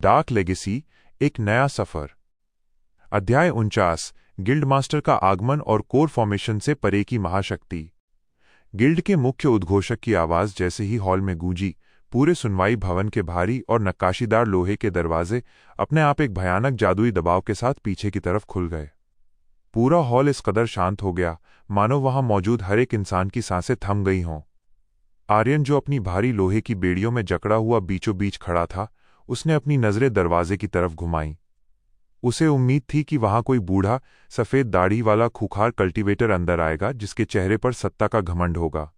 Dark legacy, एक नया सफर। अध्याय 49। गिल्ड मास्टर का आगमन और कोर फॉर्मेशन से परे की महाशक्ति। गिल्ड के मुख्य उद्घोषक की आवाज जैसे ही हॉल में गूंजी, पूरे सुनवाई भवन के भारी और नक्काशीदार लोहे के दरवाजे अपने आप एक भयानक जादुई दबाव के साथ पीछे की तरफ खुल गए। पूरा हॉल इस कदर शांत हो गया मानो वहां मौजूद हर एक इंसान की सांसें थम गई हों। आर्यन, जो अपनी भारी लोहे की बेड़ियों में जकड़ा हुआ बीचों बीच खड़ा था, उसने अपनी नजरें दरवाजे की तरफ घुमाईं। उसे उम्मीद थी कि वहां कोई बूढ़ा, सफेद दाढ़ी वाला खूंखार कल्टीवेटर अंदर आएगा जिसके चेहरे पर सत्ता का घमंड होगा।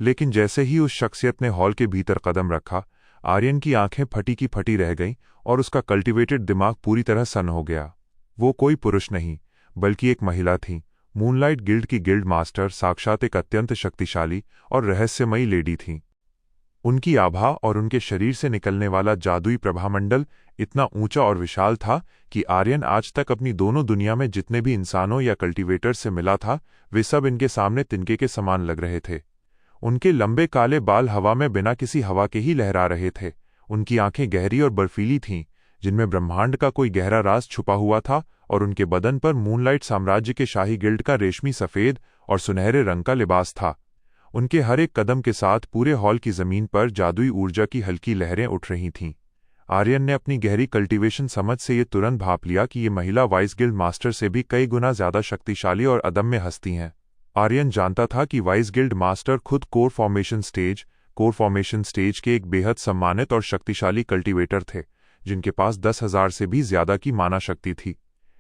लेकिन जैसे ही उस शख्सियत ने हॉल के भीतर कदम रखा, आर्यन की आंखें फटी की फटी रह गईं और उसका कल्टीवेटेड दिमाग पूरी तरह सन्न हो गया। वो कोई पुरुष नहीं, बल्कि एक महिला थी। मूनलाइट गिल्ड की गिल्ड मास्टर, साक्षात एक अत्यंत शक्तिशाली और रहस्यमयी लेडी थीं। उनकी आभा और उनके शरीर से निकलने वाला जादुई प्रभामंडल इतना ऊंचा और विशाल था कि आर्यन आज तक अपनी दोनों दुनिया में जितने भी इंसानों या कल्टीवेटर्स से मिला था, वे सब इनके सामने तिनके के समान लग रहे थे। उनके लंबे काले बाल हवा में बिना किसी हवा के ही लहरा रहे थे। उनकी आंखें गहरी और बर्फीली थीं, जिनमें ब्रह्मांड का कोई गहरा राज छुपा हुआ था, और उनके बदन पर मूनलाइट साम्राज्य के शाही गिल्ड का रेशमी सफेद और सुनहरे रंग का लिबास था। उनके हर एक कदम के साथ पूरे हॉल की जमीन पर जादुई ऊर्जा की हल्की लहरें उठ रही थीं। आर्यन ने अपनी गहरी कल्टीवेशन समझ से ये तुरंत भांप लिया कि ये महिला वाइस गिल्ड मास्टर से भी कई गुना ज्यादा शक्तिशाली और अदम्य हस्ती हैं। आर्यन जानता था कि वाइस गिल्ड मास्टर खुद कोर फॉर्मेशन स्टेज के एक बेहद सम्मानित और शक्तिशाली कल्टीवेटर थे, जिनके पास 10,000 से भी ज्यादा की माना शक्ति थी।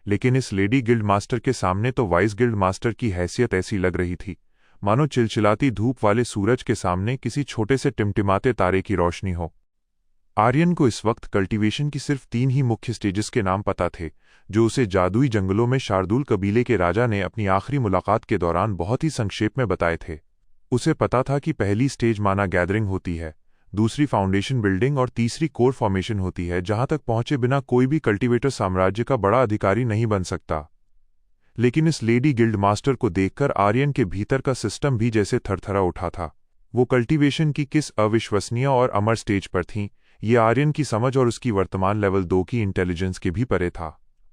लेकिन इस लेडी गिल्ड मास्टर के सामने तो वाइस गिल्ड मास्टर की हैसियत ऐसी लग रही थी मानो चिलचिलाती धूप वाले सूरज के सामने किसी छोटे से टिमटिमाते तारे की रोशनी हो। आर्यन को इस वक्त कल्टीवेशन की सिर्फ 3 ही मुख्य स्टेजेस के नाम पता थे, जो उसे जादुई जंगलों में शार्दुल कबीले के राजा ने अपनी आखिरी मुलाकात के दौरान बहुत ही संक्षेप में बताए थे। उसे पता था कि पहली स्टेज माना गैदरिंग होती है, दूसरी फाउंडेशन बिल्डिंग और तीसरी कोर फॉर्मेशन होती है, जहां तक पहुंचे बिना कोई भी कल्टीवेटर साम्राज्य का बड़ा अधिकारी नहीं बन सकता। लेकिन इस लेडी गिल्ड मास्टर को देखकर आर्यन के भीतर का सिस्टम भी जैसे थरथरा उठा था। वो कल्टीवेशन की किस अविश्वसनीय और अमर स्टेज पर थीं, ये आर्यन की समझ और उसकी वर्तमान लेवल 2 की इंटेलिजेंस के भी परे था।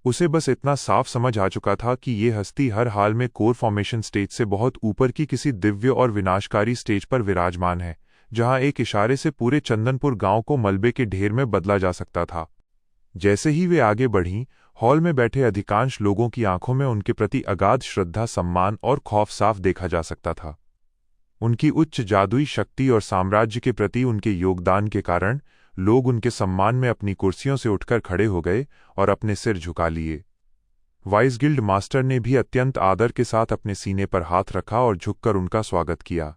उसे बस इतना साफ समझ आ चुका था कि ये हस्ती हर हाल में कोर फॉर्मेशन स्टेज से बहुत ऊपर की किसी दिव्य और विनाशकारी स्टेज पर विराजमान है, जहां एक इशारे से पूरे चंदनपुर गांव को मलबे के ढेर में बदला जा सकता था। जैसे ही वे आगे बढ़ीं, हॉल में बैठे अधिकांश लोगों की आंखों में उनके प्रति अगाध श्रद्धा, सम्मान और खौफ साफ देखा जा सकता था। उनकी उच्च जादुई शक्ति और साम्राज्य के प्रति उनके योगदान के कारण लोग उनके सम्मान में अपनी कुर्सियों से उठकर खड़े हो गए और अपने सिर झुका लिए। वाइस गिल्ड मास्टर ने भी अत्यंत आदर के साथ अपने सीने पर हाथ रखा और झुककर उनका स्वागत किया।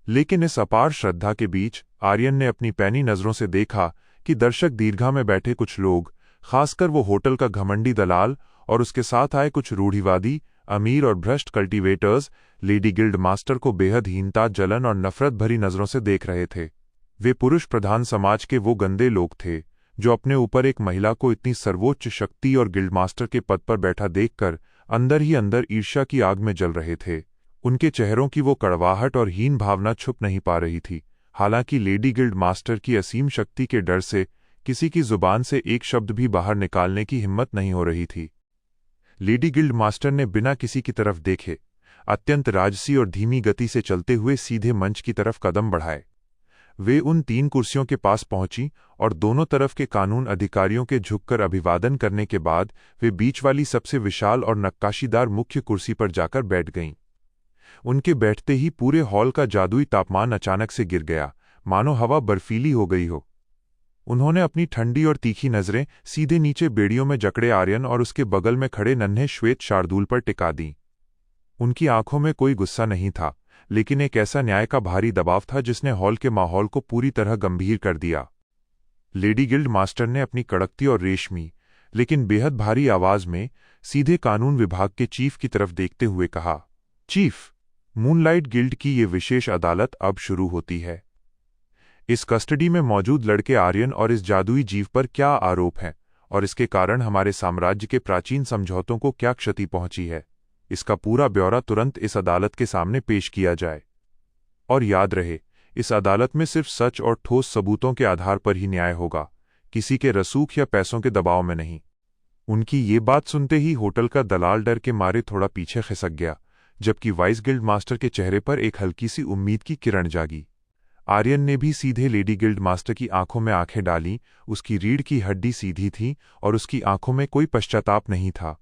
लेकिन इस अपार श्रद्धा के बीच आर्यन ने अपनी पैनी नजरों से देखा कि दर्शक दीर्घा में बैठे कुछ लोग, खासकर वो होटल का घमंडी दलाल और उसके साथ आए कुछ रूढ़िवादी, अमीर और भ्रष्ट कल्टीवेटर्स, लेडी गिल्ड मास्टर को बेहद हीनता, जलन और नफरत भरी नजरों से देख रहे थे। वे पुरुष प्रधान समाज के वो गंदे लोग थे जो अपने ऊपर एक महिला को इतनी सर्वोच्च शक्ति और गिल्ड मास्टर के पद पर बैठा देखकर अंदर ही अंदर ईर्ष्या की आग में जल रहे थे। उनके चेहरों की वो कड़वाहट और हीन भावना छुप नहीं पा रही थी, हालांकि लेडी गिल्ड मास्टर की असीम शक्ति के डर से किसी की जुबान से एक शब्द भी बाहर निकालने की हिम्मत नहीं हो रही थी। लेडी गिल्ड मास्टर ने बिना किसी की तरफ देखे अत्यंत राजसी और धीमी गति से चलते हुए सीधे मंच की तरफ कदम बढ़ाए। वे उन 3 कुर्सियों के पास पहुंची और दोनों तरफ के कानून अधिकारियों के झुककर अभिवादन करने के बाद वे बीच वाली सबसे विशाल और नक्काशीदार मुख्य कुर्सी पर जाकर बैठ गईं। उनके बैठते ही पूरे हॉल का जादुई तापमान अचानक से गिर गया, मानो हवा बर्फीली हो गई हो। उन्होंने अपनी ठंडी और तीखी नजरें सीधे नीचे बेड़ियों में जकड़े आर्यन और उसके बगल में खड़े नन्हे श्वेत शार्दूल पर टिका दी। उनकी आंखों में कोई गुस्सा नहीं था, लेकिन एक ऐसा न्याय का भारी दबाव था जिसने हॉल के माहौल को पूरी तरह गंभीर कर दिया। लेडी गिल्ड मास्टर ने अपनी कड़कती और रेशमी लेकिन बेहद भारी आवाज में सीधे कानून विभाग के चीफ की तरफ देखते हुए कहा, चीफ, मूनलाइट गिल्ड की ये विशेष अदालत अब शुरू होती है। इस कस्टडी में मौजूद लड़के आर्यन और इस जादुई जीव पर क्या आरोप हैं और इसके कारण हमारे साम्राज्य के प्राचीन समझौतों को क्या क्षति पहुंची है, इसका पूरा ब्यौरा तुरंत इस अदालत के सामने पेश किया जाए। और याद रहे, इस अदालत में सिर्फ सच और ठोस सबूतों के आधार पर ही न्याय होगा, किसी के रसूख या पैसों के दबाव में नहीं। उनकी ये बात सुनते ही होटल का दलाल डर के मारे थोड़ा पीछे खिसक गया, जबकि वाइस गिल्ड मास्टर के चेहरे पर एक हल्की सी उम्मीद की किरण जागी। आर्यन ने भी सीधे लेडी गिल्ड मास्टर की आंखों में आंखें डाली। उसकी रीढ़ की हड्डी सीधी थी और उसकी आंखों में कोई पश्चाताप नहीं था।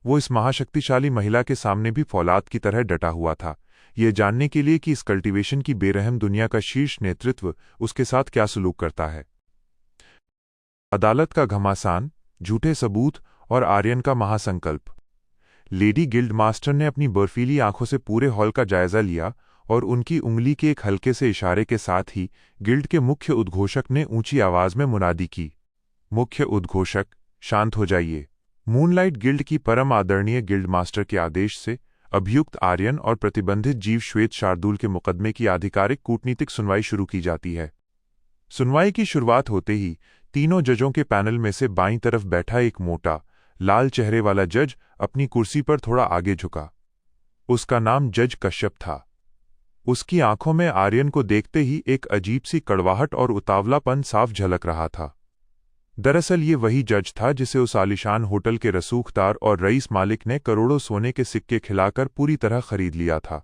वो इस महाशक्तिशाली महिला के सामने भी फौलाद की तरह डटा हुआ था, ये जानने के लिए कि इस कल्टीवेशन की बेरहम दुनिया का शीर्ष नेतृत्व उसके साथ क्या सलूक करता है। अदालत का घमासान, झूठे सबूत और आर्यन का महासंकल्प। लेडी गिल्ड मास्टर ने अपनी बर्फीली आंखों से पूरे हॉल का जायजा लिया और उनकी उंगली के एक हल्के से इशारे के साथ ही गिल्ड के मुख्य उद्घोषक ने ऊंची आवाज में मुनादी की। मुख्य उद्घोषक, शांत हो जाइए। मूनलाइट गिल्ड की परम आदरणीय गिल्ड मास्टर के आदेश से अभियुक्त आर्यन और प्रतिबंधित जीव श्वेत शार्दूल के मुकदमे की आधिकारिक कूटनीतिक सुनवाई शुरू की जाती है। सुनवाई की शुरुआत होते ही तीनों जजों के पैनल में से बाईं तरफ बैठा एक मोटा, लाल चेहरे वाला जज अपनी कुर्सी पर थोड़ा आगे झुका। उसका नाम जज कश्यप था। उसकी आंखों में आर्यन को देखते ही एक अजीब सी कड़वाहट और उतावलापन साफ झलक रहा था। दरअसल ये वही जज था जिसे उस आलिशान होटल के रसूखदार और रईस मालिक ने करोड़ों सोने के सिक्के खिलाकर पूरी तरह खरीद लिया था।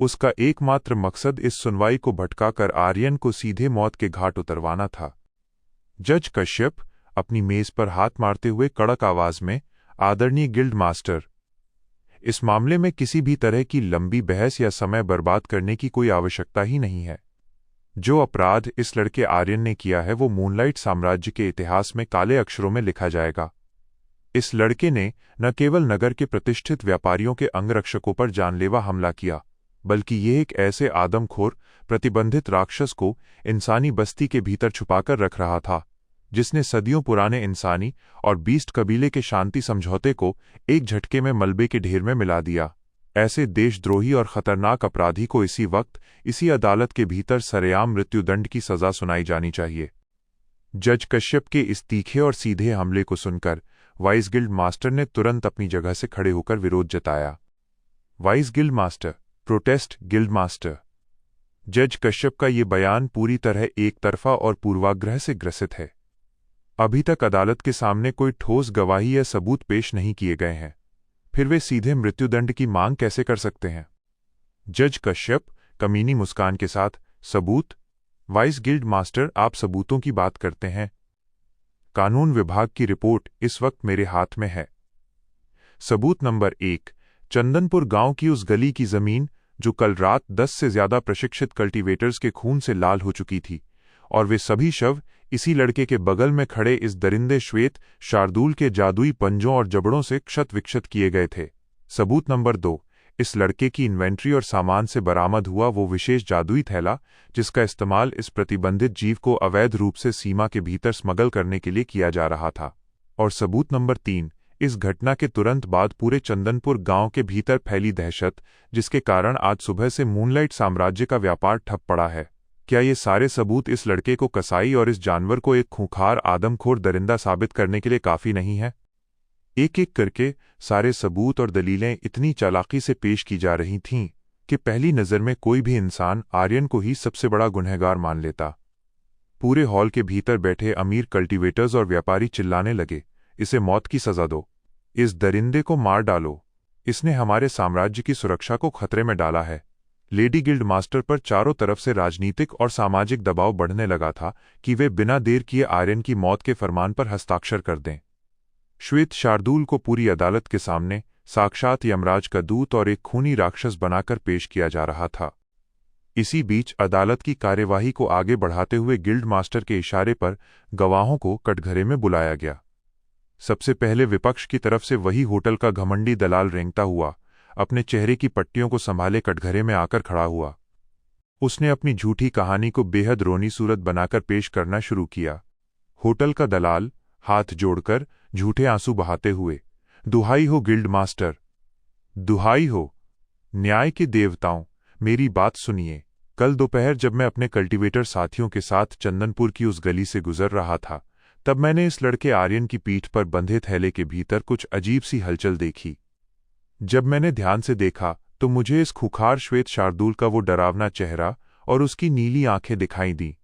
उसका एकमात्र मकसद इस सुनवाई को भटकाकर आर्यन को सीधे मौत के घाट उतरवाना था। जज कश्यप अपनी मेज पर हाथ मारते हुए कड़क आवाज में, आदरणीय गिल्ड मास्टर, इस मामले में किसी भी तरह की लंबी बहस या समय बर्बाद करने की कोई आवश्यकता ही नहीं है। जो अपराध इस लड़के आर्यन ने किया है वो मूनलाइट साम्राज्य के इतिहास में काले अक्षरों में लिखा जाएगा। इस लड़के ने न केवल नगर के प्रतिष्ठित व्यापारियों के अंगरक्षकों पर जानलेवा हमला किया, बल्कि ये एक ऐसे आदमखोर प्रतिबंधित राक्षस को इंसानी बस्ती के भीतर छुपाकर रख रहा था जिसने सदियों पुराने इंसानी और बीस्ट कबीले के शांति समझौते को एक झटके में मलबे के ढेर में मिला दिया। ऐसे देशद्रोही और खतरनाक अपराधी को इसी वक्त इसी अदालत के भीतर सरेआम मृत्युदंड की सजा सुनाई जानी चाहिए। जज कश्यप के इस तीखे और सीधे हमले को सुनकर वाइस गिल्ड मास्टर ने तुरंत अपनी जगह से खड़े होकर विरोध जताया। Vice guild master, protest guild master. जज कश्यप का ये बयान पूरी तरह एक तरफा और पूर्वाग्रह से ग्रसित है। अभी तक अदालत के सामने कोई ठोस गवाही या सबूत पेश नहीं किए गए हैं, फिर वे सीधे मृत्युदंड की मांग कैसे कर सकते हैं? जज कश्यप कमीनी मुस्कान के साथ, सबूत? वाइस गिल्ड मास्टर, आप सबूतों की बात करते हैं। कानून विभाग की रिपोर्ट इस वक्त मेरे हाथ में है। सबूत नंबर 1, चंदनपुर गांव की उस गली की जमीन जो कल रात 10 से ज्यादा प्रशिक्षित कल्टीवेटर्स के खून से लाल हो चुकी थी, और वे सभी शव इसी लड़के के बगल में खड़े इस दरिंदे श्वेत शार्दूल के जादुई पंजों और जबड़ों से क्षत विक्षत किए गए थे। सबूत नंबर 2, इस लड़के की इन्वेंट्री और सामान से बरामद हुआ वो विशेष जादुई थैला जिसका इस्तेमाल इस प्रतिबंधित जीव को अवैध रूप से सीमा के भीतर स्मगल करने के लिए किया जा रहा था। और सबूत नंबर 3, इस घटना के तुरंत बाद पूरे चंदनपुर गांव के भीतर फैली दहशत, जिसके कारण आज सुबह से मूनलाइट साम्राज्य का व्यापार ठप पड़ा है। क्या ये सारे सबूत इस लड़के को कसाई और इस जानवर को एक खूंखार आदमखोर दरिंदा साबित करने के लिए काफी नहीं है? एक एक करके सारे सबूत और दलीलें इतनी चालाकी से पेश की जा रही थीं कि पहली नज़र में कोई भी इंसान आर्यन को ही सबसे बड़ा गुनहगार मान लेता। पूरे हॉल के भीतर बैठे अमीर कल्टीवेटर्स और व्यापारी चिल्लाने लगे, इसे मौत की सजा दो, इस दरिंदे को मार डालो, इसने हमारे साम्राज्य की सुरक्षा को खतरे में डाला है। लेडी गिल्ड मास्टर पर चारों तरफ से राजनीतिक और सामाजिक दबाव बढ़ने लगा था कि वे बिना देर किए आर्यन की मौत के फरमान पर हस्ताक्षर कर दें। श्वेत शार्दूल को पूरी अदालत के सामने साक्षात यमराज का दूत और एक खूनी राक्षस बनाकर पेश किया जा रहा था। इसी बीच अदालत की कार्यवाही को आगे बढ़ाते हुए गिल्ड मास्टर के इशारे पर गवाहों को कटघरे में बुलाया गया। सबसे पहले विपक्ष की तरफ से वही होटल का घमंडी दलाल रेंगता हुआ अपने चेहरे की पट्टियों को संभाले कटघरे में आकर खड़ा हुआ। उसने अपनी झूठी कहानी को बेहद रोनी सूरत बनाकर पेश करना शुरू किया। होटल का दलाल हाथ जोड़कर झूठे आंसू बहाते हुए, दुहाई हो गिल्ड मास्टर, दुहाई हो, न्याय के देवताओं, मेरी बात सुनिए। कल दोपहर जब मैं अपने कल्टीवेटर साथियों के साथ चंदनपुर की उस गली से गुजर रहा था, तब मैंने इस लड़के आर्यन की पीठ पर बंधे थैले के भीतर कुछ अजीब सी हलचल देखी। जब मैंने ध्यान से देखा तो मुझे इस खूंखार श्वेत शार्दूल का वो डरावना चेहरा और उसकी नीली आंखें दिखाई दी।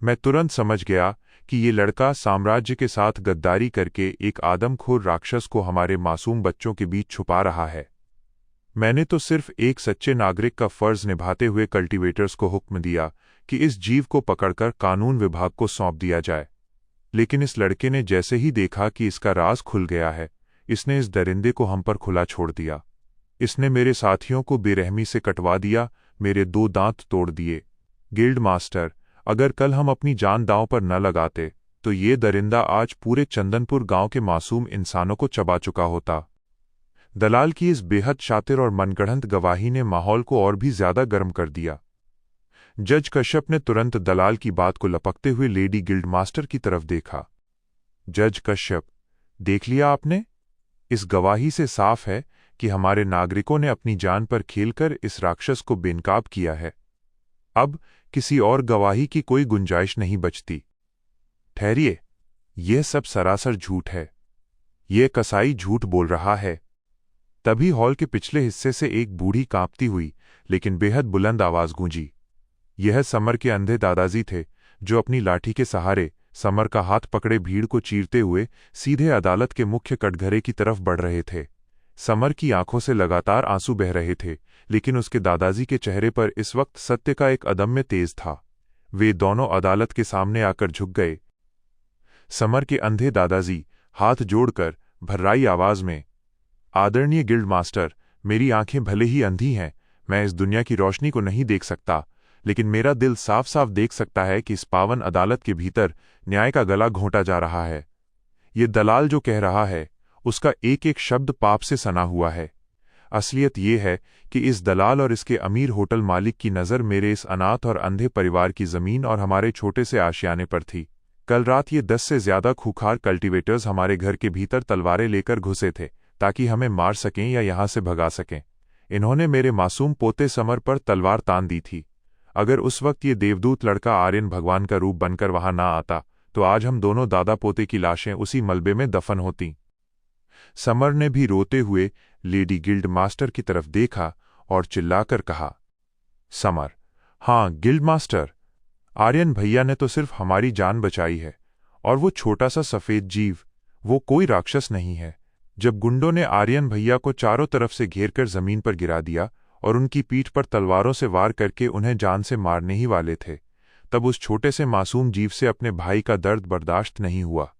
मैं तुरंत समझ गया कि ये लड़का साम्राज्य के साथ गद्दारी करके एक आदमखोर राक्षस को हमारे मासूम बच्चों के बीच छुपा रहा है। मैंने तो सिर्फ एक सच्चे नागरिक का फर्ज निभाते हुए कल्टीवेटर्स को हुक्म दिया कि इस जीव को पकड़कर कानून विभाग को सौंप दिया जाए, लेकिन इस लड़के ने जैसे ही देखा कि इसका राज खुल गया है, इसने इस दरिंदे को हम पर खुला छोड़ दिया। इसने मेरे साथियों को बेरहमी से कटवा दिया, मेरे 2 दांत तोड़ दिए। गिल्ड मास्टर, अगर कल हम अपनी जान दांव पर न लगाते तो ये दरिंदा आज पूरे चंदनपुर गांव के मासूम इंसानों को चबा चुका होता। दलाल की इस बेहद शातिर और मनगढ़ंत गवाही ने माहौल को और भी ज्यादा गर्म कर दिया। जज कश्यप ने तुरंत दलाल की बात को लपकते हुए लेडी गिल्ड मास्टर की तरफ देखा। जज कश्यप, देख लिया आपने? इस गवाही से साफ है कि हमारे नागरिकों ने अपनी जान पर खेलकर इस राक्षस को बेनकाब किया है। अब किसी और गवाही की कोई गुंजाइश नहीं बचती। ठहरिए, यह सब सरासर झूठ है। यह कसाई झूठ बोल रहा है। तभी हॉल के पिछले हिस्से से एक बूढ़ी कांपती हुई लेकिन बेहद बुलंद आवाज गूंजी। यह समर के अंधे दादाजी थे, जो अपनी लाठी के सहारे समर का हाथ पकड़े भीड़ को चीरते हुए सीधे अदालत के मुख्य कटघरे की तरफ बढ़ रहे थे। समर की आंखों से लगातार आंसू बह रहे थे, लेकिन उसके दादाजी के चेहरे पर इस वक्त सत्य का एक अदम्य तेज था। वे दोनों अदालत के सामने आकर झुक गए। समर के अंधे दादाजी हाथ जोड़कर भर्राई आवाज में, आदरणीय गिल्ड मास्टर, मेरी आंखें भले ही अंधी हैं, मैं इस दुनिया की रोशनी को नहीं देख सकता, लेकिन मेरा दिल साफ साफ देख सकता है कि इस पावन अदालत के भीतर न्याय का गला घोंटा जा रहा है। ये दलाल जो कह रहा है, उसका एक एक शब्द पाप से सना हुआ है। असलियत यह है कि इस दलाल और इसके अमीर होटल मालिक की नज़र मेरे इस अनाथ और अंधे परिवार की ज़मीन और हमारे छोटे से आशियाने पर थी। कल रात ये 10 से ज़्यादा खूंखार कल्टीवेटर्स हमारे घर के भीतर तलवारें लेकर घुसे थे ताकि हमें मार सकें या यहाँ से भगा सकें। इन्होंने मेरे मासूम पोते समर पर तलवार तान दी थी। अगर उस वक्त ये देवदूत लड़का आर्यन भगवान का रूप बनकर वहां ना आता तो आज हम दोनों दादा पोते की लाशें उसी मलबे में दफन होतीं। समर ने भी रोते हुए लेडी गिल्ड मास्टर की तरफ देखा और चिल्लाकर कहा, समर, हाँ गिल्ड मास्टर, आर्यन भैया ने तो सिर्फ हमारी जान बचाई है, और वो छोटा सा सफेद जीव, वो कोई राक्षस नहीं है। जब गुंडों ने आर्यन भैया को चारों तरफ से घेरकर जमीन पर गिरा दिया और उनकी पीठ पर तलवारों से वार करके उन्हें जान से मारने ही वाले थे, तब उस छोटे से मासूम जीव से अपने भाई का दर्द बर्दाश्त नहीं हुआ।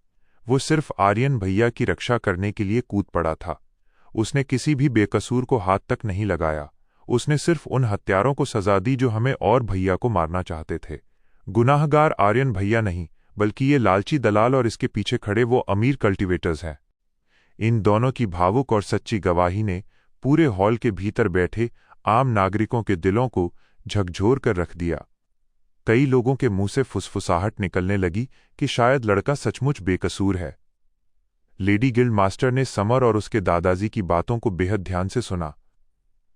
वो सिर्फ आर्यन भैया की रक्षा करने के लिए कूद पड़ा था। उसने किसी भी बेकसूर को हाथ तक नहीं लगाया। उसने सिर्फ उन हत्यारों को सजा दी जो हमें और भैया को मारना चाहते थे। गुनाहगार आर्यन भैया नहीं, बल्कि ये लालची दलाल और इसके पीछे खड़े वो अमीर कल्टीवेटर्स हैं। इन दोनों की भावुक और सच्ची गवाही ने पूरे हॉल के भीतर बैठे आम नागरिकों के दिलों को झकझोर कर रख दिया। कई लोगों के मुंह से फुसफुसाहट निकलने लगी कि शायद लड़का सचमुच बेकसूर है। लेडी गिल्ड मास्टर ने समर और उसके दादाजी की बातों को बेहद ध्यान से सुना।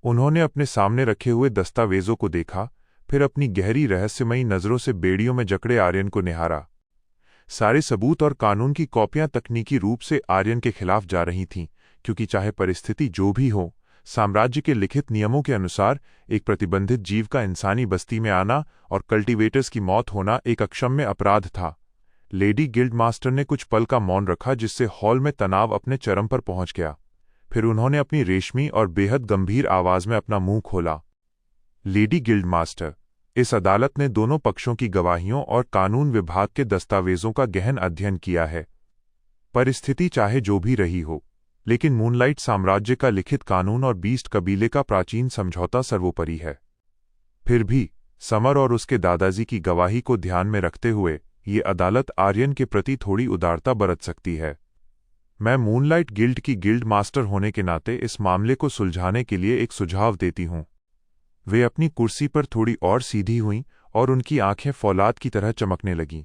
उन्होंने अपने सामने रखे हुए दस्तावेजों को देखा, फिर अपनी गहरी रहस्यमयी नजरों से बेड़ियों में जकड़े आर्यन को निहारा। सारे सबूत और कानून की कॉपियां तकनीकी रूप से आर्यन के खिलाफ जा रही थीं, क्योंकि चाहे परिस्थिति जो भी हो, साम्राज्य के लिखित नियमों के अनुसार एक प्रतिबंधित जीव का इंसानी बस्ती में आना और कल्टीवेटर्स की मौत होना एक अक्षम्य अपराध था। लेडी गिल्ड मास्टर ने कुछ पल का मौन रखा, जिससे हॉल में तनाव अपने चरम पर पहुंच गया। फिर उन्होंने अपनी रेशमी और बेहद गंभीर आवाज में अपना मुंह खोला, लेडी गिल्ड मास्टर, इस अदालत ने दोनों पक्षों की गवाहियों और कानून विभाग के दस्तावेजों का गहन अध्ययन किया है। परिस्थिति चाहे जो भी रही हो, लेकिन मूनलाइट साम्राज्य का लिखित कानून और बीस्ट कबीले का प्राचीन समझौता सर्वोपरि है। फिर भी समर और उसके दादाजी की गवाही को ध्यान में रखते हुए ये अदालत आर्यन के प्रति थोड़ी उदारता बरत सकती है। मैं मूनलाइट गिल्ड की गिल्ड मास्टर होने के नाते इस मामले को सुलझाने के लिए एक सुझाव देती हूं। वे अपनी कुर्सी पर थोड़ी और सीधी हुईं और उनकी आंखें फौलाद की तरह चमकने लगीं।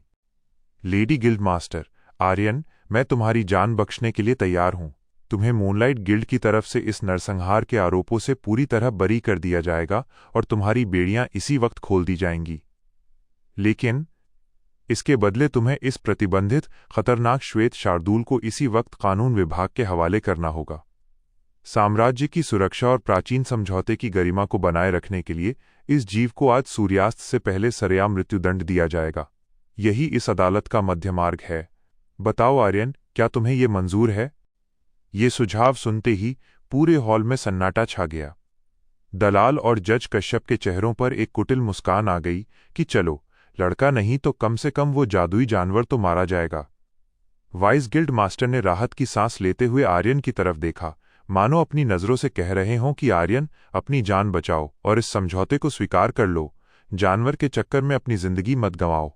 लेडी गिल्ड मास्टर, आर्यन, मैं तुम्हारी जान बख्शने के लिए तैयार हूं। तुम्हें मूनलाइट गिल्ड की तरफ से इस नरसंहार के आरोपों से पूरी तरह बरी कर दिया जाएगा और तुम्हारी बेड़ियां इसी वक्त खोल दी जाएंगी। लेकिन इसके बदले तुम्हें इस प्रतिबंधित खतरनाक श्वेत शार्दूल को इसी वक्त कानून विभाग के हवाले करना होगा। साम्राज्य की सुरक्षा और प्राचीन समझौते की गरिमा को बनाए रखने के लिए इस जीव को आज सूर्यास्त से पहले सरेआम मृत्युदंड दिया जाएगा। यही इस अदालत का मध्य मार्ग है। बताओ आर्यन, क्या तुम्हें ये मंजूर है? ये सुझाव सुनते ही पूरे हॉल में सन्नाटा छा गया। दलाल और जज कश्यप के चेहरों पर एक कुटिल मुस्कान आ गई कि चलो, लड़का नहीं तो कम से कम वो जादुई जानवर तो मारा जाएगा। वाइस गिल्ड मास्टर ने राहत की सांस लेते हुए आर्यन की तरफ देखा, मानो अपनी नजरों से कह रहे हों कि आर्यन, अपनी जान बचाओ और इस समझौते को स्वीकार कर लो। जानवर के चक्कर में अपनी जिंदगी मत गंवाओ।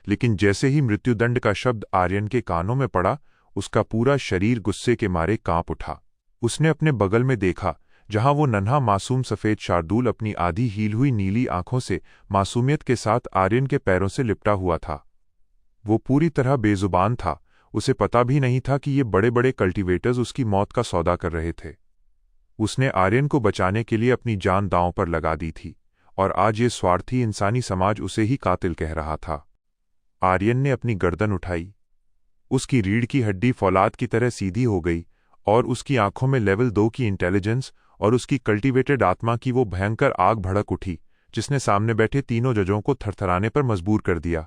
लेकिन जैसे ही मृत्युदंड का शब्द आर्यन के कानों में पड़ा, उसका पूरा शरीर गुस्से के मारे कांप उठा। उसने अपने बगल में देखा, जहां वो नन्हा मासूम सफेद शार्दूल अपनी आधी हील हुई नीली आंखों से मासूमियत के साथ आर्यन के पैरों से लिपटा हुआ था। वो पूरी तरह बेजुबान था। उसे पता भी नहीं था कि ये बड़े बड़े कल्टीवेटर्स उसकी मौत का सौदा कर रहे थे। उसने आर्यन को बचाने के लिए अपनी जान दांव पर लगा दी थी, और आज ये स्वार्थी इंसानी समाज उसे ही कातिल कह रहा था। आर्यन ने अपनी गर्दन उठाई। उसकी रीढ़ की हड्डी फौलाद की तरह सीधी हो गई, और उसकी आंखों में लेवल 2 की इंटेलिजेंस और उसकी कल्टीवेटेड आत्मा की वो भयंकर आग भड़क उठी, जिसने सामने बैठे तीनों जजों को थरथराने पर मजबूर कर दिया।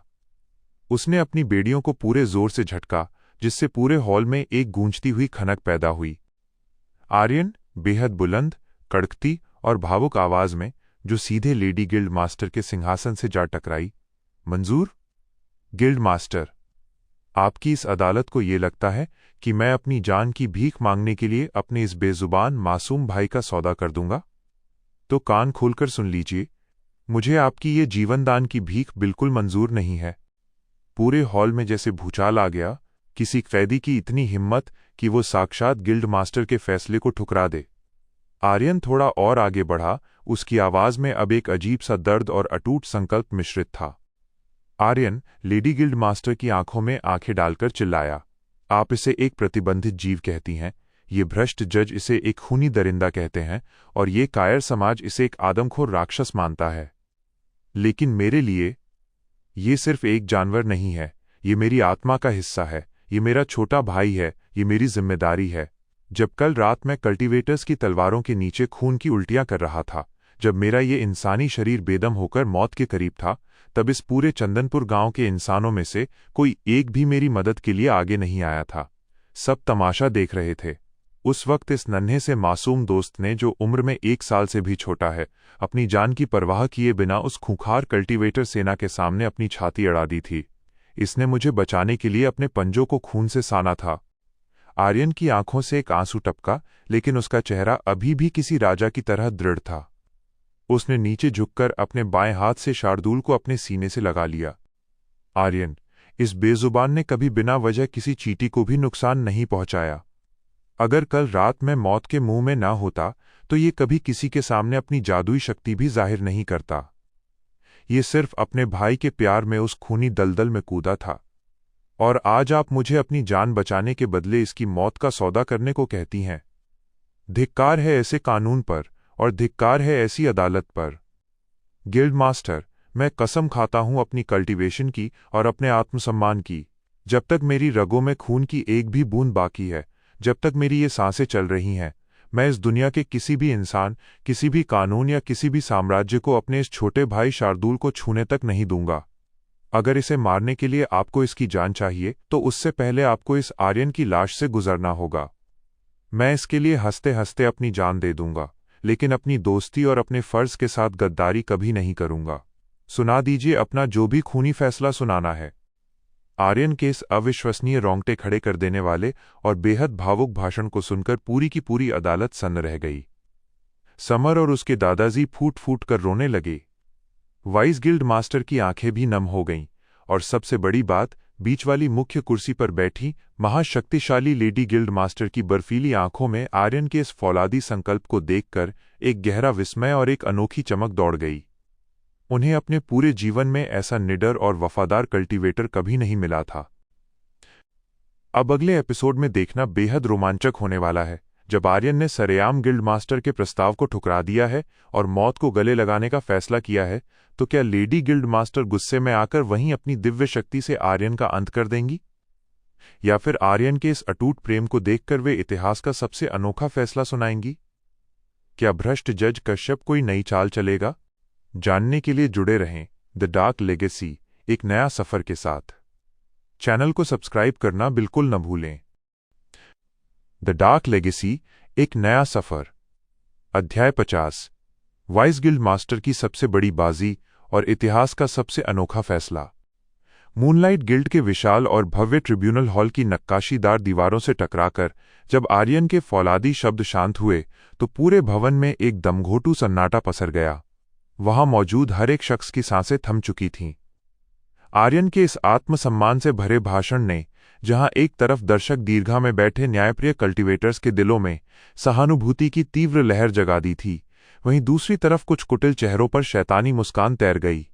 उसने अपनी बेड़ियों को पूरे जोर से झटका, जिससे पूरे हॉल में एक गूंजती हुई खनक पैदा हुई। आर्यन बेहद बुलंद, कड़कती और भावुक आवाज में, जो सीधे लेडी गिल्ड मास्टर के सिंहासन से जा टकराई, मंजूर? गिल्ड मास्टर, आपकी इस अदालत को ये लगता है कि मैं अपनी जान की भीख मांगने के लिए अपने इस बेजुबान मासूम भाई का सौदा कर दूंगा? तो कान खोलकर सुन लीजिए, मुझे आपकी ये जीवनदान की भीख बिल्कुल मंजूर नहीं है। पूरे हॉल में जैसे भूचाल आ गया। किसी कैदी की इतनी हिम्मत कि वो साक्षात गिल्ड मास्टर के फैसले को ठुकरा दे। आर्यन थोड़ा और आगे बढ़ा। उसकी आवाज में अब एक अजीब सा दर्द और अटूट संकल्प मिश्रित था। आर्यन, लेडी गिल्ड मास्टर की आंखों में आंखें डालकर चिल्लाया, आप इसे एक प्रतिबंधित जीव कहती हैं, ये भ्रष्ट जज इसे एक खूनी दरिंदा कहते हैं, और ये कायर समाज इसे एक आदमखोर राक्षस मानता है। लेकिन मेरे लिए ये सिर्फ एक जानवर नहीं है, ये मेरी आत्मा का हिस्सा है, ये मेरा छोटा भाई है, ये मेरी जिम्मेदारी है। जब कल रात मैं कल्टीवेटर्स की तलवारों के नीचे खून की उल्टियां कर रहा था, जब मेरा ये इंसानी शरीर बेदम होकर मौत के करीब था, तब इस पूरे चंदनपुर गांव के इंसानों में से कोई एक भी मेरी मदद के लिए आगे नहीं आया था। सब तमाशा देख रहे थे। उस वक्त इस नन्हे से मासूम दोस्त ने, जो उम्र में 1 साल से भी छोटा है, अपनी जान की परवाह किए बिना उस खूंखार कल्टीवेटर सेना के सामने अपनी छाती अड़ा दी थी। इसने मुझे बचाने के लिए अपने पंजों को खून से साना था। आर्यन की आंखों से एक आंसू टपका, लेकिन उसका चेहरा अभी भी किसी राजा की तरह दृढ़ था। उसने नीचे झुककर अपने बाएं हाथ से शार्दूल को अपने सीने से लगा लिया। आर्यन, इस बेजुबान ने कभी बिना वजह किसी चींटी को भी नुकसान नहीं पहुंचाया। अगर कल रात मैं मौत के मुंह में ना होता, तो ये कभी किसी के सामने अपनी जादुई शक्ति भी जाहिर नहीं करता। ये सिर्फ अपने भाई के प्यार में उस खूनी दलदल में कूदा था, और आज आप मुझे अपनी जान बचाने के बदले इसकी मौत का सौदा करने को कहती हैं। धिक्कार है ऐसे कानून पर, और धिक्कार है ऐसी अदालत पर। गिल्ड मास्टर, मैं कसम खाता हूं अपनी कल्टीवेशन की और अपने आत्मसम्मान की। जब तक मेरी रगों में खून की एक भी बूंद बाकी है, जब तक मेरी ये सांसें चल रही हैं, मैं इस दुनिया के किसी भी इंसान, किसी भी कानून या किसी भी साम्राज्य को अपने इस छोटे भाई शार्दूल को छूने तक नहीं दूंगा। अगर इसे मारने के लिए आपको इसकी जान चाहिए, तो उससे पहले आपको इस आर्यन की लाश से गुजरना होगा। मैं इसके लिए हंसते हंसते अपनी जान दे दूंगा, लेकिन अपनी दोस्ती और अपने फर्ज के साथ गद्दारी कभी नहीं करूंगा। सुना दीजिए अपना जो भी खूनी फैसला सुनाना है। आर्यन के इस अविश्वसनीय रोंगटे खड़े कर देने वाले और बेहद भावुक भाषण को सुनकर पूरी की पूरी अदालत सन्न रह गई। समर और उसके दादाजी फूट फूट कर रोने लगे। वाइस गिल्ड मास्टर की आंखें भी नम हो गईं, और सबसे बड़ी बात, बीच वाली मुख्य कुर्सी पर बैठी महाशक्तिशाली लेडी गिल्ड मास्टर की बर्फीली आंखों में आर्यन के इस फौलादी संकल्प को देखकर एक गहरा विस्मय और एक अनोखी चमक दौड़ गई। उन्हें अपने पूरे जीवन में ऐसा निडर और वफादार कल्टीवेटर कभी नहीं मिला था। अब अगले एपिसोड में देखना बेहद रोमांचक होने वाला है, जब आर्यन ने सरेआम गिल्ड मास्टर के प्रस्ताव को ठुकरा दिया है और मौत को गले लगाने का फैसला किया है, तो क्या लेडी गिल्ड मास्टर गुस्से में आकर वहीं अपनी दिव्य शक्ति से आर्यन का अंत कर देंगी, या फिर आर्यन के इस अटूट प्रेम को देखकर वे इतिहास का सबसे अनोखा फैसला सुनाएंगी? क्या भ्रष्ट जज कश्यप कोई नई चाल चलेगा? जानने के लिए जुड़े रहें द डार्क लेगेसी एक नया सफर के साथ। चैनल को सब्सक्राइब करना बिल्कुल न भूलें। द डार्क लेगेसी, एक नया सफर। अध्याय 50। वाइस गिल्ड मास्टर की सबसे बड़ी बाजी और इतिहास का सबसे अनोखा फैसला। मूनलाइट गिल्ड के विशाल और भव्य ट्रिब्यूनल हॉल की नक्काशीदार दीवारों से टकराकर जब आर्यन के फौलादी शब्द शांत हुए तो पूरे भवन में एक दमघोटू सन्नाटा पसर गया। वहां मौजूद हर एक शख्स की सांसें थम चुकी थीं। आर्यन के इस आत्मसम्मान से भरे भाषण ने जहां एक तरफ दर्शक दीर्घा में बैठे न्यायप्रिय कल्टीवेटर्स के दिलों में सहानुभूति की तीव्र लहर जगा दी थी, वहीं दूसरी तरफ कुछ कुटिल चेहरों पर शैतानी मुस्कान तैर गई।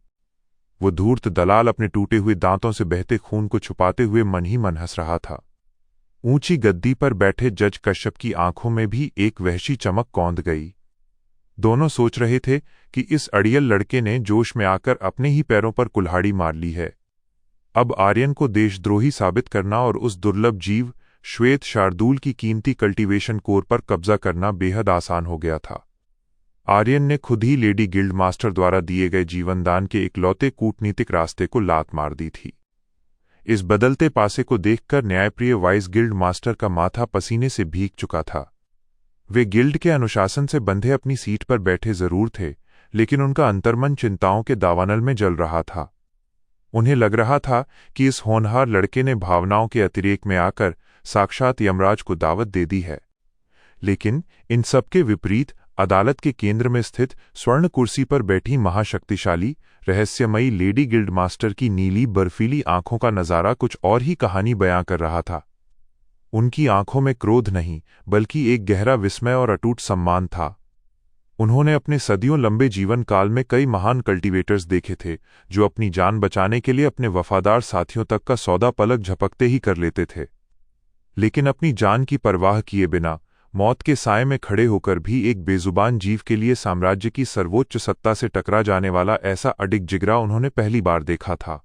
वो धूर्त दलाल अपने टूटे हुए दांतों से बहते खून को छुपाते हुए मन ही मन हंस रहा था। ऊंची गद्दी पर बैठे जज कश्यप की आंखों में भी एक वहशी चमक कौंध गई। दोनों सोच रहे थे कि इस अड़ियल लड़के ने जोश में आकर अपने ही पैरों पर कुल्हाड़ी मार ली है। अब आर्यन को देशद्रोही साबित करना और उस दुर्लभ जीव श्वेत शार्दूल की कीमती कल्टीवेशन कोर पर कब्जा करना बेहद आसान हो गया था। आर्यन ने खुद ही लेडी गिल्ड मास्टर द्वारा दिए गए जीवनदान के इकलौते कूटनीतिक रास्ते को लात मार दी थी। इस बदलते पासे को देखकर न्यायप्रिय वाइस गिल्ड मास्टर का माथा पसीने से भीग चुका था। वे गिल्ड के अनुशासन से बंधे अपनी सीट पर बैठे जरूर थे, लेकिन उनका अंतर्मन चिंताओं के दावानल में जल रहा था। उन्हें लग रहा था कि इस होनहार लड़के ने भावनाओं के अतिरेक में आकर साक्षात यमराज को दावत दे दी है। लेकिन इन सबके विपरीत अदालत के केंद्र में स्थित स्वर्ण कुर्सी पर बैठी महाशक्तिशाली रहस्यमयी लेडी गिल्ड मास्टर की नीली बर्फीली आंखों का नजारा कुछ और ही कहानी बयां कर रहा था। उनकी आंखों में क्रोध नहीं, बल्कि एक गहरा विस्मय और अटूट सम्मान था। उन्होंने अपने सदियों लंबे जीवन काल में कई महान कल्टीवेटर्स देखे थे जो अपनी जान बचाने के लिए अपने वफादार साथियों तक का सौदा पलक झपकते ही कर लेते थे। लेकिन अपनी जान की परवाह किए बिना मौत के साए में खड़े होकर भी एक बेजुबान जीव के लिए साम्राज्य की सर्वोच्च सत्ता से टकरा जाने वाला ऐसा अडिग जिगरा उन्होंने पहली बार देखा था।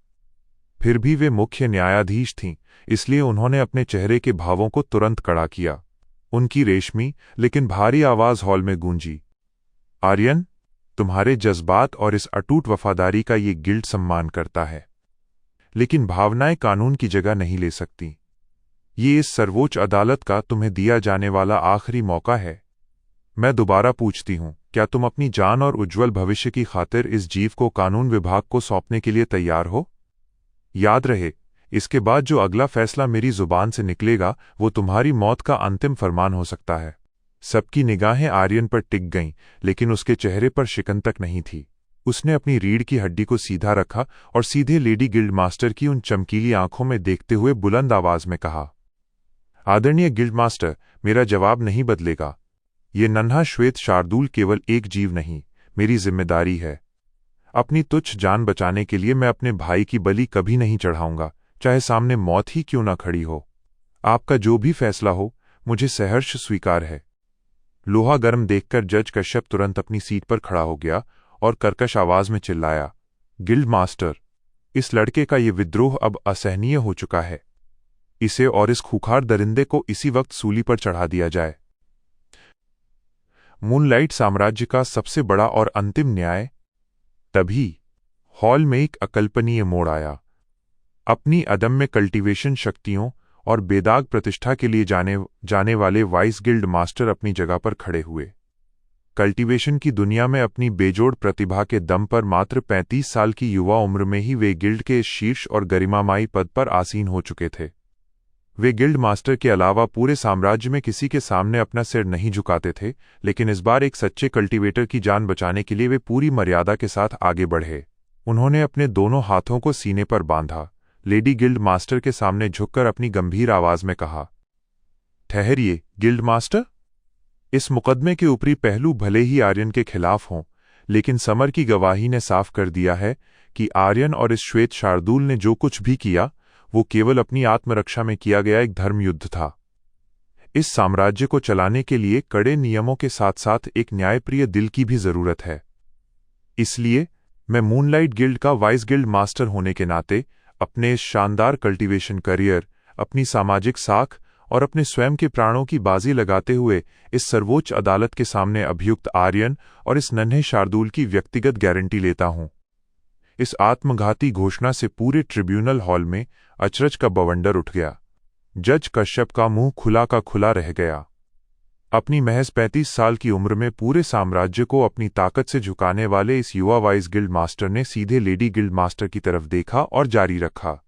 फिर भी वे मुख्य न्यायाधीश थीं, इसलिए उन्होंने अपने चेहरे के भावों को तुरंत कड़ा किया। उनकी रेशमी लेकिन भारी आवाज हॉल में गूंजी। आर्यन, तुम्हारे जज्बात और इस अटूट वफादारी का ये गिल्ड सम्मान करता है, लेकिन भावनाएं कानून की जगह नहीं ले सकती। ये इस सर्वोच्च अदालत का तुम्हें दिया जाने वाला आखिरी मौका है। मैं दोबारा पूछती हूं, क्या तुम अपनी जान और उज्ज्वल भविष्य की खातिर इस जीव को कानून विभाग को सौंपने के लिए तैयार हो? याद रहे, इसके बाद जो अगला फैसला मेरी जुबान से निकलेगा वो तुम्हारी मौत का अंतिम फरमान हो सकता है। सबकी निगाहें आर्यन पर टिक गईं, लेकिन उसके चेहरे पर शिकन तक नहीं थी। उसने अपनी रीढ़ की हड्डी को सीधा रखा और सीधे लेडी गिल्ड मास्टर की उन चमकीली आंखों में देखते हुए बुलंद आवाज में कहा, आदरणीय गिल्ड मास्टर, मेरा जवाब नहीं बदलेगा। ये नन्हा श्वेत शार्दूल केवल एक जीव नहीं, मेरी जिम्मेदारी है। अपनी तुच्छ जान बचाने के लिए मैं अपने भाई की बलि कभी नहीं चढ़ाऊंगा, चाहे सामने मौत ही क्यों न खड़ी हो। आपका जो भी फैसला हो, मुझे सहर्ष स्वीकार है। लोहा गर्म देखकर जज कश्यप तुरंत अपनी सीट पर खड़ा हो गया और कर्कश आवाज में चिल्लाया, गिल्ड मास्टर, इस लड़के का ये विद्रोह अब असहनीय हो चुका है। इसे और इस खूंखार दरिंदे को इसी वक्त सूली पर चढ़ा दिया जाए। मूनलाइट साम्राज्य का सबसे बड़ा और अंतिम न्याय। तभी हॉल में एक अकल्पनीय मोड़ आया। अपनी अदम्य कल्टीवेशन शक्तियों और बेदाग प्रतिष्ठा के लिए जाने वाले वाइस गिल्ड मास्टर अपनी जगह पर खड़े हुए। कल्टीवेशन की दुनिया में अपनी बेजोड़ प्रतिभा के दम पर मात्र 35 साल की युवा उम्र में ही वे गिल्ड के शीर्ष और गरिमामयी पद पर आसीन हो चुके थे। वे गिल्ड मास्टर के अलावा पूरे साम्राज्य में किसी के सामने अपना सिर नहीं झुकाते थे, लेकिन इस बार एक सच्चे कल्टीवेटर की जान बचाने के लिए वे पूरी मर्यादा के साथ आगे बढ़े। उन्होंने अपने दोनों हाथों को सीने पर बांधा, लेडी गिल्ड मास्टर के सामने झुककर अपनी गंभीर आवाज में कहा, ठहरिए गिल्ड मास्टर। इस मुकदमे के ऊपरी पहलू भले ही आर्यन के खिलाफ हों, लेकिन समर की गवाही ने साफ कर दिया है कि आर्यन और इस श्वेत शार्दूल ने जो कुछ भी किया वो केवल अपनी आत्मरक्षा में किया गया एक धर्म युद्ध था। इस साम्राज्य को चलाने के लिए कड़े नियमों के साथ साथ एक न्यायप्रिय दिल की भी जरूरत है। इसलिए मैं मूनलाइट गिल्ड का वाइस गिल्ड मास्टर होने के नाते अपने इस शानदार कल्टीवेशन करियर, अपनी सामाजिक साख और अपने स्वयं के प्राणों की बाजी लगाते हुए इस सर्वोच्च अदालत के सामने अभियुक्त आर्यन और इस नन्हे शार्दूल की व्यक्तिगत गारंटी लेता हूं इस आत्मघाती घोषणा से पूरे ट्रिब्यूनल हॉल में अचरज का बवंडर उठ गया। जज कश्यप का मुंह खुला का खुला रह गया। अपनी महज 35 साल की उम्र में पूरे साम्राज्य को अपनी ताकत से झुकाने वाले इस युवा वाइस गिल्ड मास्टर ने सीधे लेडी गिल्ड मास्टर की तरफ देखा और जारी रखा,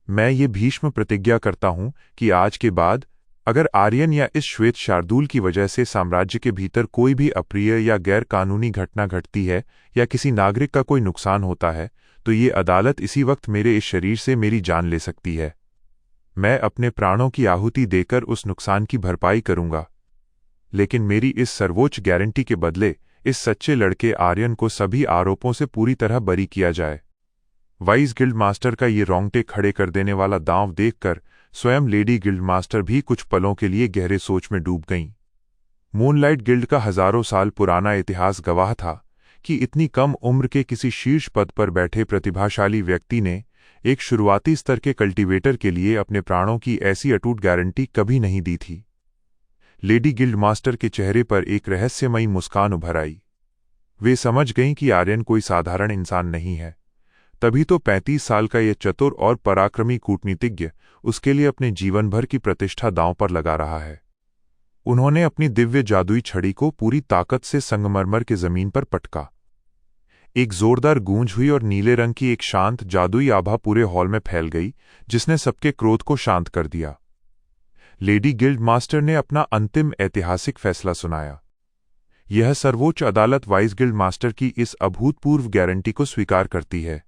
मैं ये भीष्म प्रतिज्ञा करता हूं कि आज के बाद अगर आर्यन या इस श्वेत शार्दूल की वजह से साम्राज्य के भीतर कोई भी अप्रिय या गैर कानूनी घटना घटती है या किसी नागरिक का कोई नुकसान होता है, तो ये अदालत इसी वक्त मेरे इस शरीर से मेरी जान ले सकती है। मैं अपने प्राणों की आहुति देकर उस नुकसान की भरपाई करूंगा, लेकिन मेरी इस सर्वोच्च गारंटी के बदले इस सच्चे लड़के आर्यन को सभी आरोपों से पूरी तरह बरी किया जाए। वाइस गिल्ड मास्टर का ये रोंगटे खड़े कर देने वाला दांव देखकर स्वयं लेडी गिल्ड मास्टर भी कुछ पलों के लिए गहरे सोच में डूब गईं। मूनलाइट गिल्ड का हजारों साल पुराना इतिहास गवाह था कि इतनी कम उम्र के किसी शीर्ष पद पर बैठे प्रतिभाशाली व्यक्ति ने एक शुरुआती स्तर के कल्टीवेटर के लिए अपने प्राणों की ऐसी अटूट गारंटी कभी नहीं दी थी। लेडी गिल्ड मास्टर के चेहरे पर एक रहस्यमयी मुस्कान उभर आई। वे समझ गईं कि आर्यन कोई साधारण इंसान नहीं है, तभी तो 35 साल का यह चतुर और पराक्रमी कूटनीतिज्ञ उसके लिए अपने जीवन भर की प्रतिष्ठा दांव पर लगा रहा है। उन्होंने अपनी दिव्य जादुई छड़ी को पूरी ताकत से संगमरमर के जमीन पर पटका। एक जोरदार गूंज हुई और नीले रंग की एक शांत जादुई आभा पूरे हॉल में फैल गई, जिसने सबके क्रोध को शांत कर दिया। लेडी गिल्ड मास्टर ने अपना अंतिम ऐतिहासिक फैसला सुनाया। यह सर्वोच्च अदालत वाइस गिल्ड मास्टर की इस अभूतपूर्व गारंटी को स्वीकार करती है।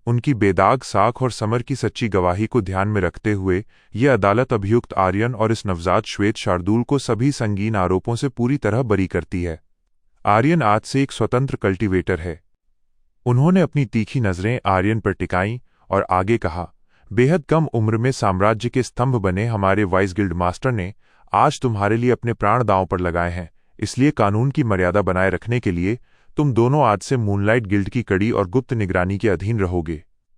उनकी बेदाग साख और समर की सच्ची गवाही को ध्यान में रखते हुए यह अदालत अभियुक्त आर्यन और इस नवजात श्वेत शार्दूल को सभी संगीन आरोपों से पूरी तरह बरी करती है। आर्यन आज से एक स्वतंत्र कल्टीवेटर है। उन्होंने अपनी तीखी नजरें आर्यन पर टिकाईं और आगे कहा, बेहद कम उम्र में साम्राज्य के स्तंभ बने हमारे वाइस गिल्ड मास्टर ने आज तुम्हारे लिए अपने प्राण दांव पर लगाए हैं, इसलिए कानून की मर्यादा बनाए रखने के लिए तुम दोनों आज से मूनलाइट गिल्ड की कड़ी और गुप्त निगरानी के अधीन रहोगे।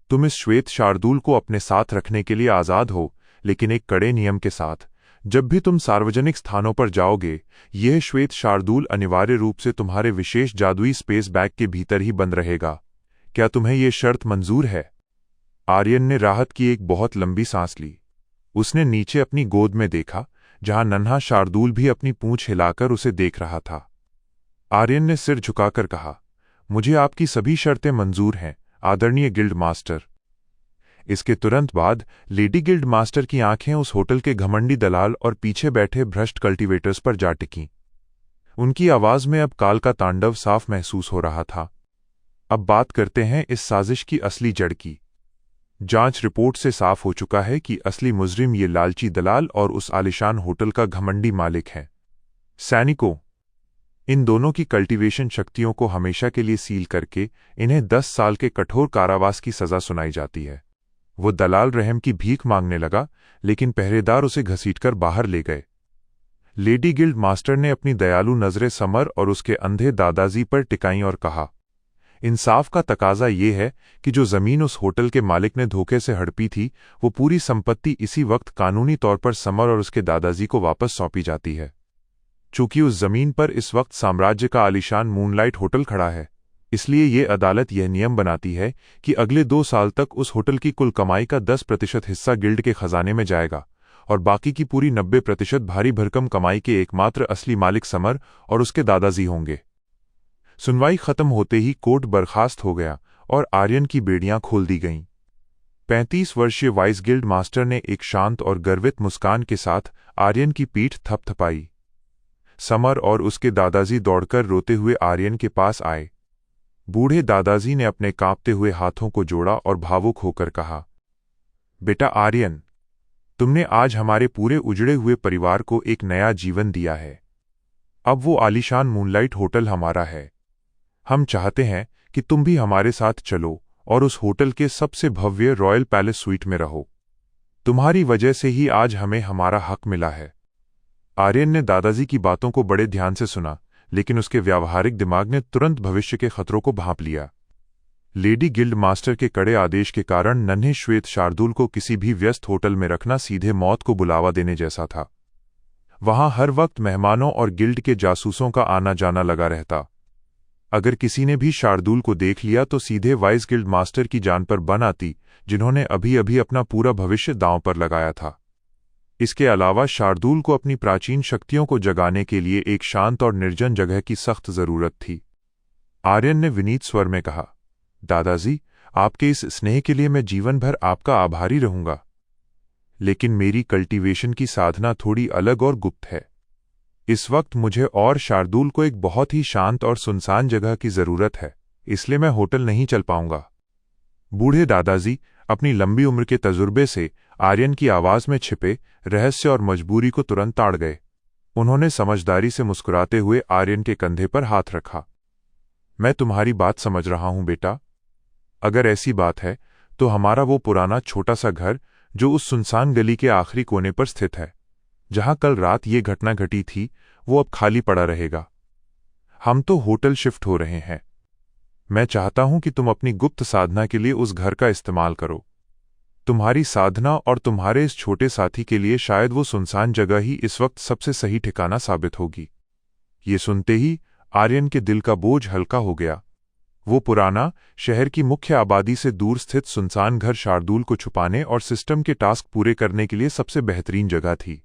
तुम इस श्वेत शार्दूल को अपने साथ रखने के लिए आजाद हो, लेकिन एक कड़े नियम के साथ। जब भी तुम सार्वजनिक स्थानों पर जाओगे, यह श्वेत शार्दूल अनिवार्य रूप से तुम्हारे विशेष जादुई स्पेस बैग के भीतर ही बंद रहेगा। क्या तुम्हें यह शर्त मंजूर है? आर्यन ने राहत की एक बहुत लंबी सांस ली। उसने नीचे अपनी गोद में देखा, जहां नन्हा शार्दूल भी अपनी पूंछ हिलाकर उसे देख रहा था। आर्यन ने सिर झुकाकर कहा, मुझे आपकी सभी शर्तें मंजूर हैं, आदरणीय गिल्ड मास्टर। इसके तुरंत बाद लेडी गिल्ड मास्टर की आंखें उस होटल के घमंडी दलाल और पीछे बैठे भ्रष्ट कल्टीवेटर्स पर जा टिकीं। उनकी आवाज में अब काल का तांडव साफ महसूस हो रहा था। अब बात करते हैं इस साजिश की असली जड़ की। जांच रिपोर्ट से साफ हो चुका है कि असली मुजरिम ये लालची दलाल और उस आलिशान होटल का घमंडी मालिक है। सैनिकों, इन दोनों की कल्टीवेशन शक्तियों को हमेशा के लिए सील करके इन्हें 10 साल के कठोर कारावास की सजा सुनाई जाती है। वो दलाल रहम की भीख मांगने लगा, लेकिन पहरेदार उसे घसीटकर बाहर ले गए। लेडी गिल्ड मास्टर ने अपनी दयालु नजरें समर और उसके अंधे दादाजी पर टिकाईं और कहा, इंसाफ का तकाजा ये है कि जो जमीन उस होटल के मालिक ने धोखे से हड़पी थी, वो पूरी संपत्ति इसी वक्त कानूनी तौर पर समर और उसके दादाजी को वापस सौंपी जाती है। चूंकि उस जमीन पर इस वक्त साम्राज्य का आलीशान मूनलाइट होटल खड़ा है, इसलिए ये अदालत यह नियम बनाती है कि अगले 2 साल तक उस होटल की कुल कमाई का 10% हिस्सा गिल्ड के खजाने में जाएगा और बाकी की पूरी 90% भारी भरकम कमाई के एकमात्र असली मालिक समर और उसके दादाजी होंगे। सुनवाई खत्म होते ही कोर्ट बर्खास्त हो गया और आर्यन की बेड़ियां खोल दी गईं। 35 वर्षीय वाइस गिल्ड मास्टर ने एक शांत और गर्वित मुस्कान के साथ आर्यन की पीठ थपथपाई। समर और उसके दादाजी दौड़कर रोते हुए आर्यन के पास आए। बूढ़े दादाजी ने अपने कांपते हुए हाथों को जोड़ा और भावुक होकर कहा, बेटा आर्यन, तुमने आज हमारे पूरे उजड़े हुए परिवार को एक नया जीवन दिया है। अब वो आलीशान मूनलाइट होटल हमारा है। हम चाहते हैं कि तुम भी हमारे साथ चलो और उस होटल के सबसे भव्य रॉयल पैलेस स्वीट में रहो। तुम्हारी वजह से ही आज हमें हमारा हक मिला है। आर्यन ने दादाजी की बातों को बड़े ध्यान से सुना, लेकिन उसके व्यावहारिक दिमाग ने तुरंत भविष्य के खतरों को भांप लिया। लेडी गिल्ड मास्टर के कड़े आदेश के कारण नन्हे श्वेत शार्दूल को किसी भी व्यस्त होटल में रखना सीधे मौत को बुलावा देने जैसा था। वहां हर वक्त मेहमानों और गिल्ड के जासूसों का आना जाना लगा रहता। अगर किसी ने भी शार्दूल को देख लिया तो सीधे वाइस गिल्ड मास्टर की जान पर बन आती, जिन्होंने अभी अभी अपना पूरा भविष्य दांव पर लगाया था। इसके अलावा शार्दूल को अपनी प्राचीन शक्तियों को जगाने के लिए एक शांत और निर्जन जगह की सख्त जरूरत थी। आर्यन ने विनीत स्वर में कहा, दादाजी, आपके इस स्नेह के लिए मैं जीवन भर आपका आभारी रहूंगा, लेकिन मेरी कल्टीवेशन की साधना थोड़ी अलग और गुप्त है। इस वक्त मुझे और शार्दूल को एक बहुत ही शांत और सुनसान जगह की जरूरत है, इसलिए मैं होटल नहीं चल पाऊंगा। बूढ़े दादाजी अपनी लंबी उम्र के तजुर्बे से आर्यन की आवाज में छिपे रहस्य और मजबूरी को तुरंत ताड़ गए। उन्होंने समझदारी से मुस्कुराते हुए आर्यन के कंधे पर हाथ रखा। मैं तुम्हारी बात समझ रहा हूं बेटा। अगर ऐसी बात है तो हमारा वो पुराना छोटा सा घर जो उस सुनसान गली के आखिरी कोने पर स्थित है, जहां कल रात ये घटना घटी थी, वो अब खाली पड़ा रहेगा। हम तो होटल शिफ्ट हो रहे हैं। मैं चाहता हूं कि तुम अपनी गुप्त साधना के लिए उस घर का इस्तेमाल करो। तुम्हारी साधना और तुम्हारे इस छोटे साथी के लिए शायद वो सुनसान जगह ही इस वक्त सबसे सही ठिकाना साबित होगी। ये सुनते ही आर्यन के दिल का बोझ हल्का हो गया। वो पुराना शहर की मुख्य आबादी से दूर स्थित सुनसान घर शार्दूल को छुपाने और सिस्टम के टास्क पूरे करने के लिए सबसे बेहतरीन जगह थी।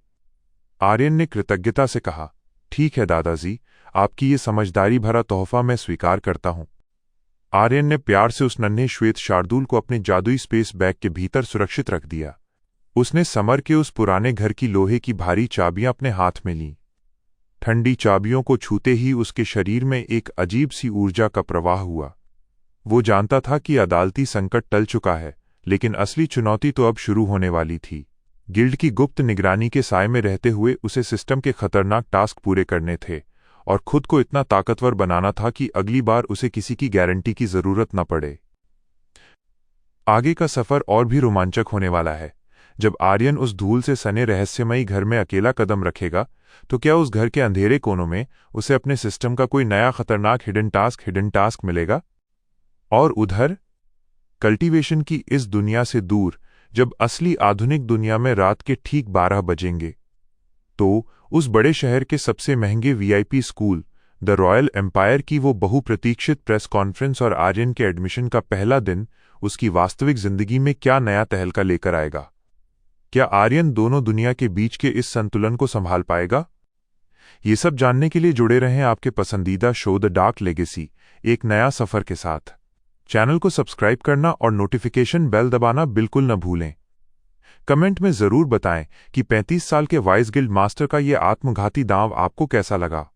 आर्यन ने कृतज्ञता से कहा, ठीक है दादाजी, आपकी ये समझदारी भरा तोहफा मैं स्वीकार करता हूं। आर्यन ने प्यार से उस नन्हे श्वेत शार्दूल को अपने जादुई स्पेस बैग के भीतर सुरक्षित रख दिया। उसने समर के उस पुराने घर की लोहे की भारी चाबियां अपने हाथ में लीं। ठंडी चाबियों को छूते ही उसके शरीर में एक अजीब सी ऊर्जा का प्रवाह हुआ। वो जानता था कि अदालती संकट टल चुका है, लेकिन असली चुनौती तो अब शुरू होने वाली थी। गिल्ड की गुप्त निगरानी के साए में रहते हुए उसे सिस्टम के खतरनाक टास्क पूरे करने थे और खुद को इतना ताकतवर बनाना था कि अगली बार उसे किसी की गारंटी की जरूरत न पड़े। आगे का सफर और भी रोमांचक होने वाला है। जब आर्यन उस धूल से सने रहस्यमयी घर में अकेला कदम रखेगा, तो क्या उस घर के अंधेरे कोनों में उसे अपने सिस्टम का कोई नया खतरनाक हिडन टास्क मिलेगा? और उधर कल्टीवेशन की इस दुनिया से दूर जब असली आधुनिक दुनिया में रात के ठीक 12 बजेंगे, तो उस बड़े शहर के सबसे महंगे VIP school the royal empire की वो बहुप्रतीक्षित प्रेस कॉन्फ्रेंस और आर्यन के एडमिशन का पहला दिन उसकी वास्तविक जिंदगी में क्या नया तहलका लेकर आएगा? क्या आर्यन दोनों दुनिया के बीच के इस संतुलन को संभाल पाएगा? ये सब जानने के लिए जुड़े रहें आपके पसंदीदा शो द डार्क लेगेसी एक नया सफर के साथ। चैनल को सब्सक्राइब करना और नोटिफिकेशन बेल दबाना बिल्कुल न भूलें। कमेंट में जरूर बताएं कि 35 साल के वाइस गिल्ड मास्टर का ये आत्मघाती दांव आपको कैसा लगा।